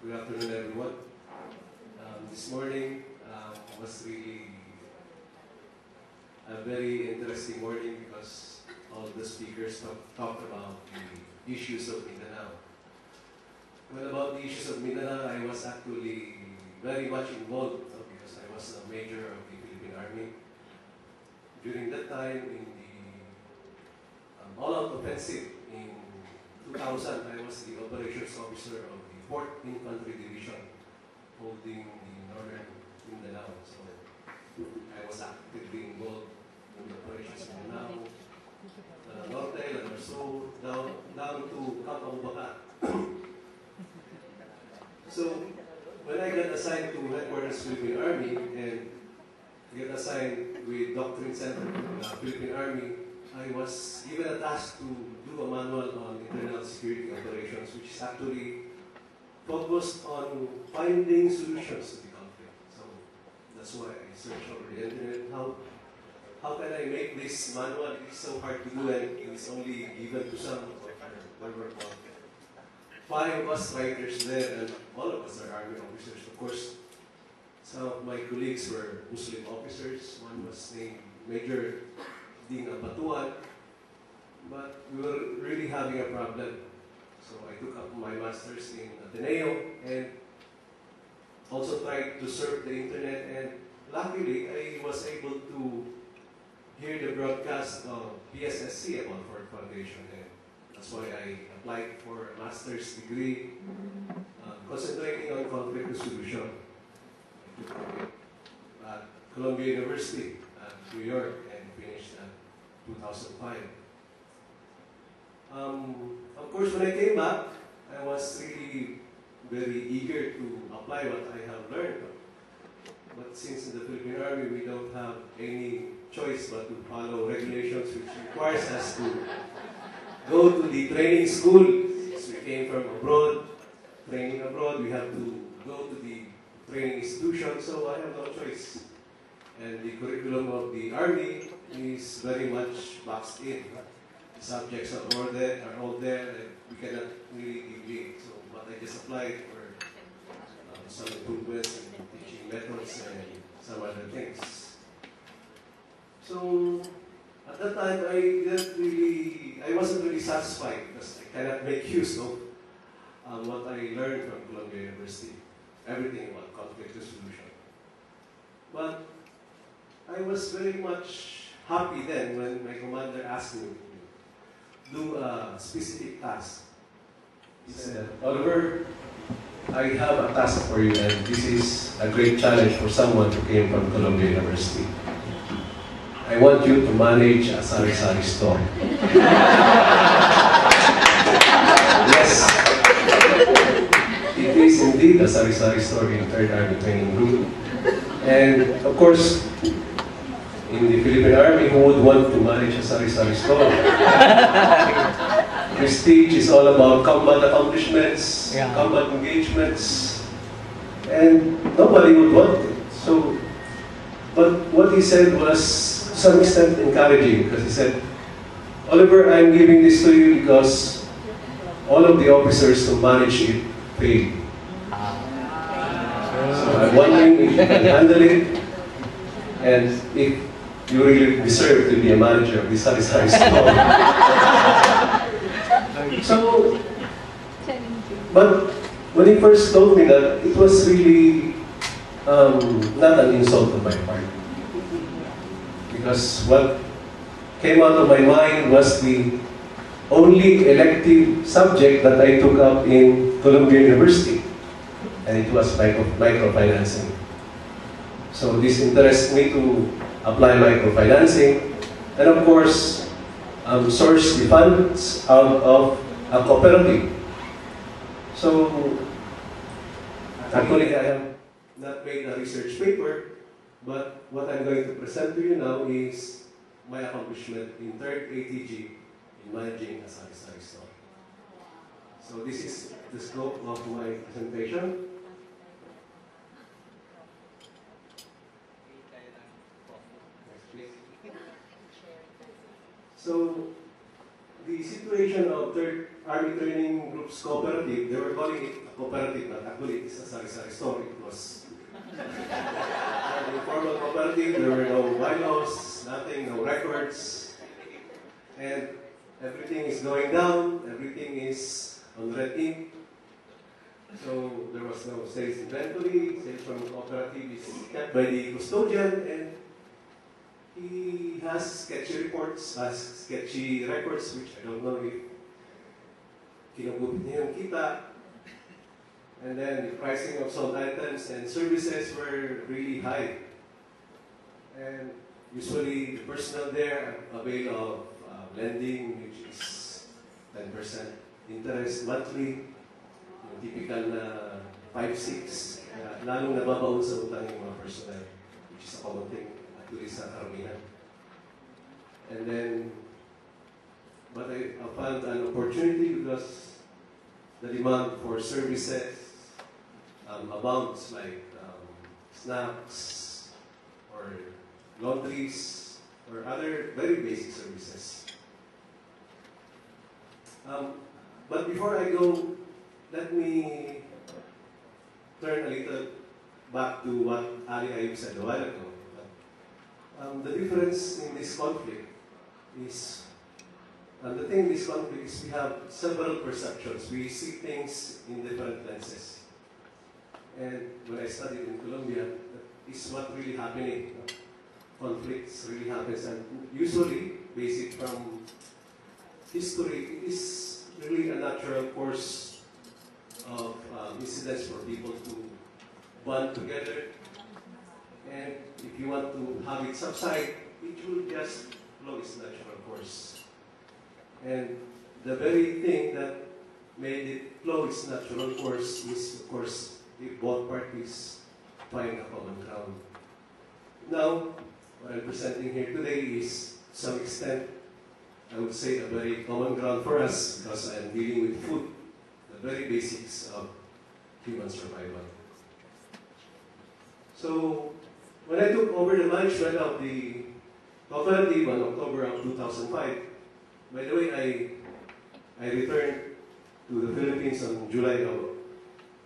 Good afternoon, everyone. This morning was really a very interesting morning because all the speakers talked about the issues of Mindanao. Well, about the issues of Mindanao, I was actually very much involved because I was a major of the Philippine Army. During that time, in the all-out offensive in 2000, I was the operations officer of the 4th Infantry Division, holding the northern Mindanao. So I was actively involved in the operations in Mindanao, Norte, Lanarso, down to Camp Abubakar. So when I got assigned to Headquarters Philippine Army and get assigned with Doctrine Center in the Philippine Army, I was given a task to do a manual on internal security operations, which is actually focused on finding solutions to the conflict. So that's why I searched over the internet. How can I make this manual? It's so hard to do, and it's only given to some. There were about 5 of us writers there, and all of us are Army officers. Of course, some of my colleagues were Muslim officers. One was named Major Ding Abatuan, but we were really having a problem. So I took up my master's in Ateneo and also tried to surf the internet, and luckily I was able to hear the broadcast of PSSC about Ford Foundation, and that's why I applied for a master's degree concentrating on conflict resolution. I took it at Columbia University, New York, and finished in 2005. Of course, when I came back, I was really very eager to apply what I have learned. But since in the Philippine Army, we don't have any choice but to follow regulations, which requires us to go to the training school. Since we came from abroad, training abroad, we have to go to the training institution, so I have no choice. And the curriculum of the Army is very much boxed in. The subjects are all there, and we cannot really deviate. So, but I just applied for some improvements in teaching methods and some other things. So, at that time, I wasn't really satisfied because I cannot make use of what I learned from Columbia University, everything about conflict resolution. But I was very much happy then when my commander asked me to do a specific task. He said, "Oliver, I have a task for you, and this is a great challenge for someone who came from Columbia University. I want you to manage a sari-sari store." Yes, it is indeed a sari-sari store in 3rd Army Training Group. And of course, in the Philippine Army, who would want to manage a sari-sari store? Prestige is all about combat accomplishments, combat engagements, and nobody would want it. So, but what he said was to some extent encouraging, because he said, "Oliver, I'm giving this to you because all of the officers who manage it failed. So I'm wondering if you can handle it, and if you really deserve to be a manager of this sari-sari store." So, but when he first told me that, it was really not an insult on my part. Because what came out of my mind was the only elective subject that I took up in Columbia University, and it was microfinancing. So this interests me to apply microfinancing, and of course, source the funds out of a cooperative. So, actually, I have not made a research paper, but what I'm going to present to you now is my accomplishment in 3rd ATG in managing a sari-sari store. So this is the scope of my presentation. So, the situation of 3rd Army Training Group's cooperative, they were calling it a cooperative, but actually it is a sari-sari store. It was an informal cooperative. There were no bylaws, nothing, no records. And everything is going down, everything is on red ink. So there was no sales inventory. Sales from the cooperative is kept by the custodian, and he has sketchy reports, has sketchy records, which I don't know if kinagupit niya yung kita. And then the pricing of sold items and services were really high. And usually the personnel there avail of lending, which is 10% interest monthly, yung typical na 5-6, lalong nababaon sa utang yung mga personnel, which is a common thing actually sa karamihan. And then, but I found an opportunity because the demand for services abounds, like snacks or laundries or other very basic services. But before I go, let me turn a little back to what Ali Ayub said a while ago. The difference in this conflict is, the thing in this conflict is we have several perceptions. We see things in different lenses. And when I studied in Colombia, that is what really happening. Conflicts really happens, and usually, basic from history, it is really a natural course of incidents for people to bond together. And if you want to have it subside, it will just flow its natural course. And the very thing that made it flow its natural course is, of course, if both parties find a common ground. Now, what I'm presenting here today is, to some extent, I would say a very common ground for us, because I am dealing with food, the very basics of human survival. So, when I took over the management of the cooperative on October of 2005, by the way, I returned to the Philippines on July of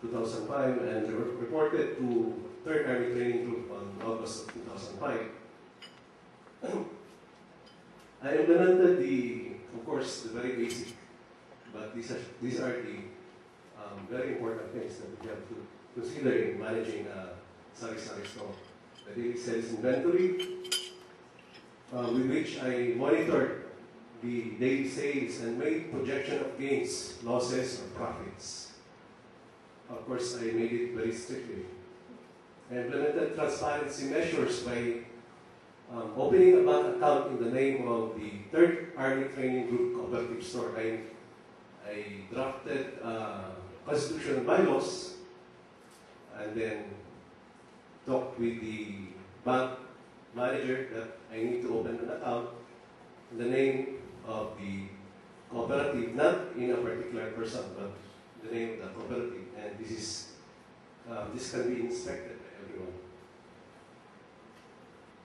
2005 and reported to 3rd Army Training Group on August of 2005. I implemented of course, the very basic, but these are the very important things that we have to consider in managing a sari-sari store. The daily sales inventory, with which I monitored the daily sales and made projection of gains, losses, or profits. Of course, I made it very strictly. I implemented transparency measures by opening a bank account in the name of the 3rd Army Training Group Cooperative Store. I drafted constitutional bylaws and then talked with the bank manager that I need to open an account in the name of the cooperative, not in a particular person, but the name of the cooperative. And this can be inspected by everyone.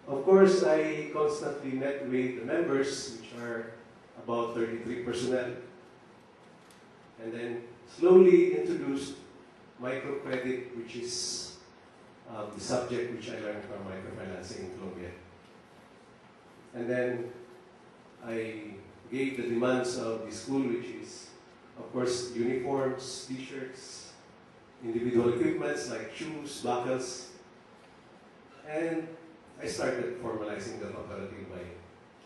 Of course, I constantly met with the members, which are about 33 personnel, and then slowly introduced microcredit, which is the subject which I learned from microfinancing in Colombia. And then I gave the demands of the school, which is, of course, uniforms, t-shirts, individual equipments like shoes, buckles, and I started formalizing the cooperative by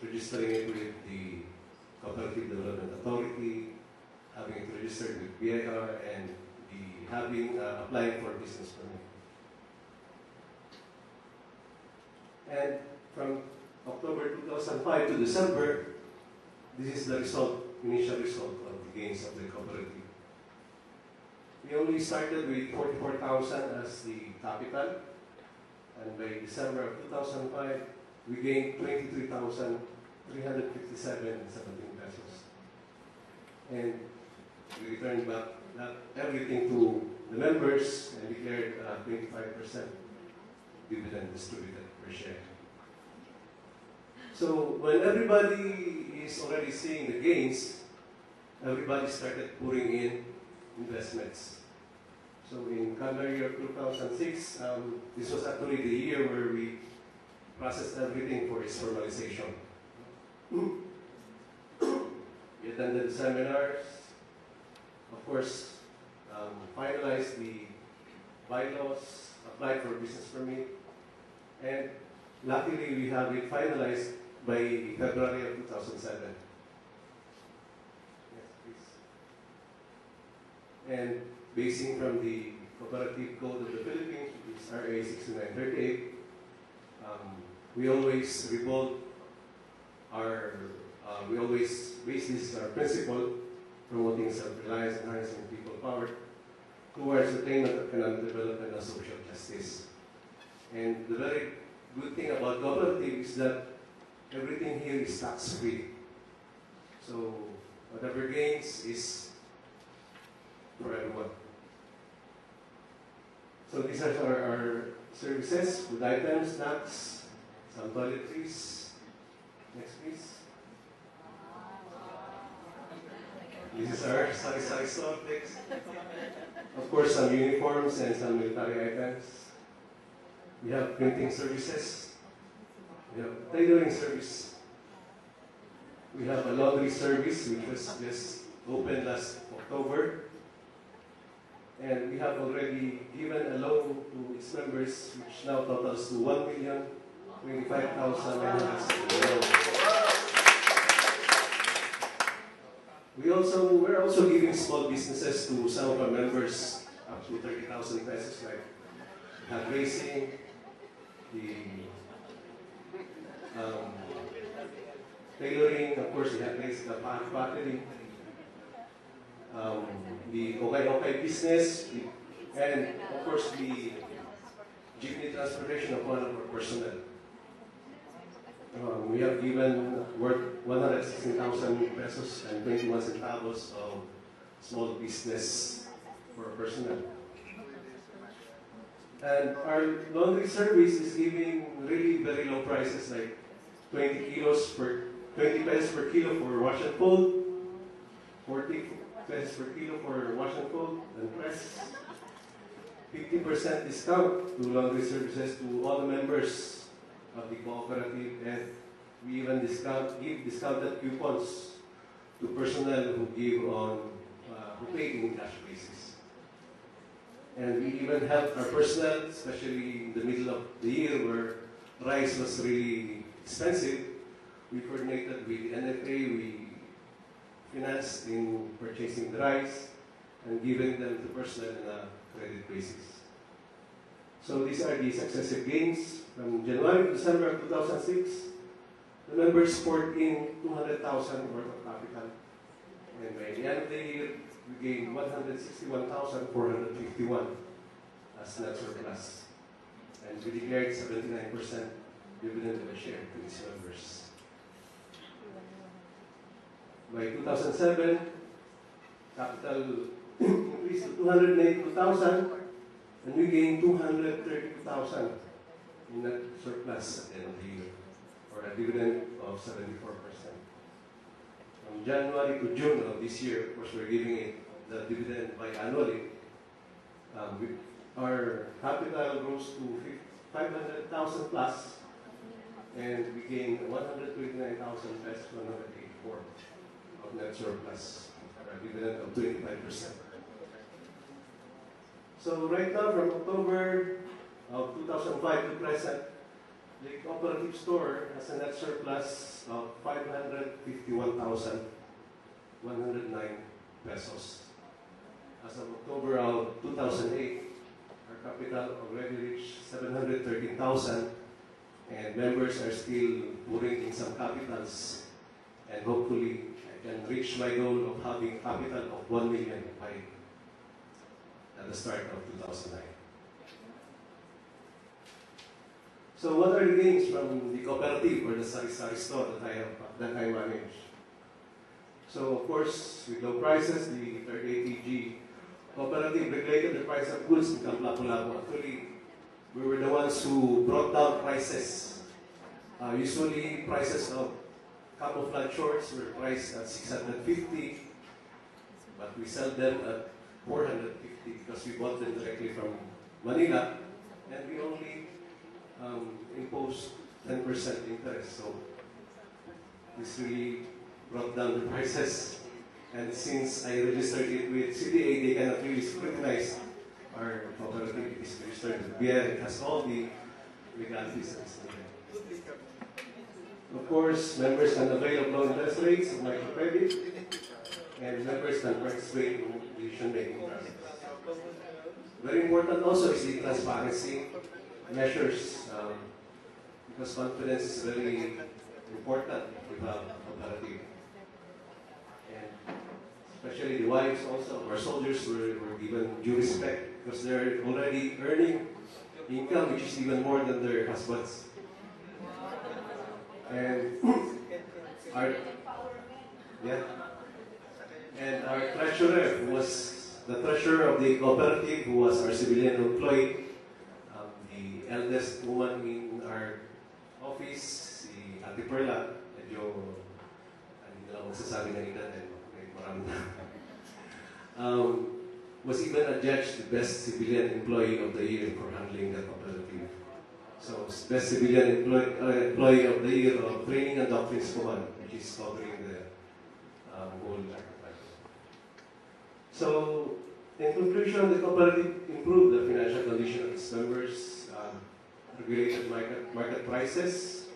registering it with the Cooperative Development Authority, having it registered with BIR, and applying for business permit. And from October 2005 to December, this is the initial result of the gains of the cooperative. We only started with 44,000 as the capital, and by December of 2005, we gained 23,357.17 pesos. And we returned back everything to the members and declared 25% dividend distributed per share. So when everybody is already seeing the gains, everybody started pouring in investments. So in calendar year 2006, this was actually the year where we processed everything for its formalization. We attended seminars, of course, finalized the bylaws, applied for business permit, and luckily we have it finalized by February of 2007. Yes, please. And basing from the Cooperative Code of the Philippines, which is RA 6938, we always revolve our, we always base this our principle, promoting self-reliance and harnessing people power towards attainment of economic development and social justice. And the very good thing about cooperative is that everything here is tax-free. So whatever gains is for everyone. So these are our services, food items, snacks, some toiletries. Next, please. This is our sari-sari store, please. Of course, some uniforms and some military items. We have printing services. We have tailoring service. We have a laundry service, which was just opened last October. And we have already given a loan to its members, which now totals to 1,025,900. We're also giving small businesses to some of our members up to 30,000 pesos, like hand racing, the tailoring, of course, the hand racing, the pottery, the okay business, and of course the jeepney transportation of one of our personnel. We have given worth 116,000 pesos and 21 centavos of small business for personnel. And our laundry service is giving really very low prices, like 20 pesos per kilo for wash and fold, 40 pesos per kilo for wash and fold and press, 50% discount to laundry services to all the members of the cooperative, and we even give discounted coupons to personnel who pay in cash basis. And we even help our personnel, especially in the middle of the year where rice was really expensive. We coordinated with the NFA, we financed in purchasing the rice and giving them to personnel on a credit basis. So these are the successive gains. From January to December of 2006, the members poured in 200,000 worth of capital. And by the end of the year, we gained 161,451 as net surplus. And we declared 79% dividend of a share to its members. By 2007, capital increased to 282,000, and we gained 232,000 in net surplus at the end of the year, or a dividend of 74%. From January to June of this year, of course, we're giving it the dividend biannually. Our capital rose to 500,000 plus, and we gained 129,000 pesos, 184 of net surplus, or a dividend of 25%. So right now, from October of 2005 to present, the cooperative store has a net surplus of 551,109 pesos. As of October of 2008, our capital already reached 713,000, and members are still pouring in some capitals, and hopefully I can reach my goal of having capital of 1 million at the start of 2009. So what are the gains from the cooperative or the sari-sari store that I manage? So of course, with low prices, the 38EG cooperative regulated the price of goods in Camp Lapu-Lapu. Actually, we were the ones who brought down prices. Usually, prices of camouflage shorts were priced at 650, but we sell them at 450 because we bought them directly from Manila, and we only imposed 10% interest. So this really brought down the prices. And since I registered it with CDA, they cannot really scrutinize our cooperative. It is registered with BIA. It has all the legalities and stuff. Of course, members can avail of low interest rates of microcredit, and members can participate in decision-making process. Very important also is the transparency measures, because confidence is very important with a cooperative. And especially the wives also of our soldiers were given due respect because they're already earning income which is even more than their husbands. And our our treasurer, who was the treasurer of the cooperative, who was our civilian employee, the eldest woman in our office, si Ate Perla, medyo hindi na ako magsasabi ng edad, marami na. Was even adjudged the best civilian employee of the year for handling the cooperative. So, best civilian employee of the year of Training and Doctrines Command, which is covering the whole archetype. So, in conclusion, the cooperative improved the financial condition of its members, regulated market prices,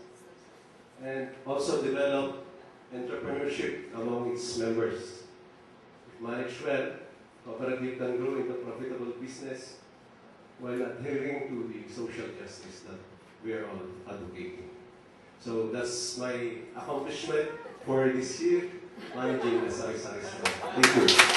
and also developed entrepreneurship among its members. If managed well, cooperative can grow into profitable business while adhering to the social justice that we are all advocating. So that's my accomplishment for this year, managing the Sari-Sari store. Thank you.